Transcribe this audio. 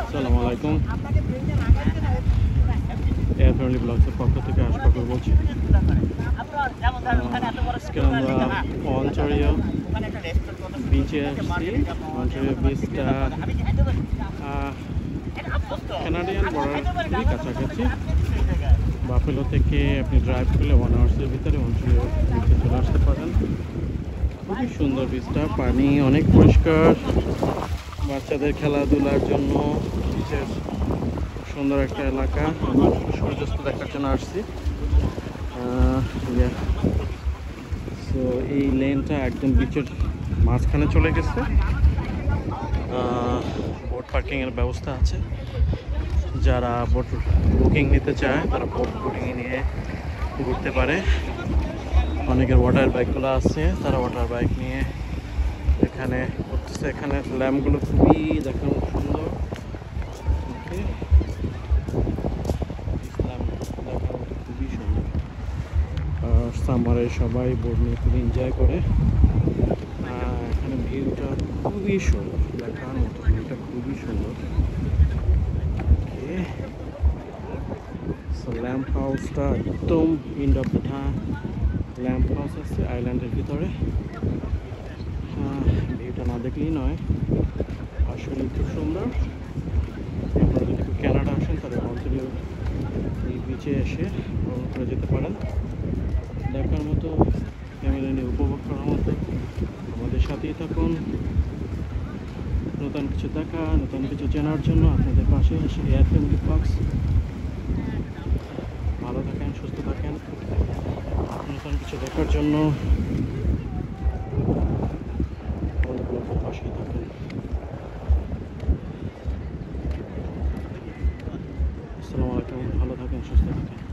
আসসালামু আলাইকুম, air friendly ব্লগসের পক্ষ থেকে আশফাকুর বলছি। আজকে আমরা অঞ্চলীয় বিচে আসছি। অঞ্চলীয় বিচটা কানাডিয়ান বর্ডার খুবই কাছাকাছি। বাফেলো থেকে আপনি ড্রাইভ করলে 1 আওয়ার্সের ভিতরে অঞ্চলীয় বিচে চলে আসতে পারেন। খুবই সুন্দর বিচটা, পানি অনেক পরিষ্কার, বাচ্চাদের খেলাধুলার জন্য বিচের সুন্দর একটা এলাকা। আমরা সূর্যাস্ত দেখার জন্য আসছি। তো এই লেনটা একদম বিচের মাঝখানে চলে গেছে। বোট পার্কিংয়ের ব্যবস্থা আছে। যারা বোট বুকিং নিতে চায় তারা বোট বুকিং নিয়ে ঘুরতে পারে। অনেকের ওয়াটার বাইকগুলো আছে, তারা ওয়াটার বাইক নিয়ে এখানে করতেছে। এখানে ল্যাম্পগুলো খুবই দেখানো সুন্দর, খুবই সুন্দর। সামারে সবাই বোট নিয়ে খুব এনজয় করে। এখানে ভিউটা খুবই সুন্দর, দেখার মতো ভিউটা খুবই সুন্দর। ল্যাম্প হাউসটা একদম end of the lamp house আছে আইল্যান্ডের ভিতরে। ভিউটা না দেখলেই নয়, আসলে খুব সুন্দর। আপনারা যদি কানাডা আসেন তাহলে অঞ্চলীয় এই বিচে এসে ভ্রমণ করে যেতে পারেন। দেখার মতো, ফ্যামিলি নিয়ে উপভোগ করার মতো। আমাদের সাথেই থাকুন, নতুন কিছু দেখা, নতুন কিছু জানার জন্য আপনাদের পাশে এসে এয়ার ফ্রেন্ডলি ব্লগস। ভালো থাকেন, সুস্থ থাকেন। নতুন কিছু দেখার জন্য আমাদের ব্লগের পাশেই থাকেন। আসসালামু আলাইকুম, ভালো থাকেন, সুস্থ থাকেন।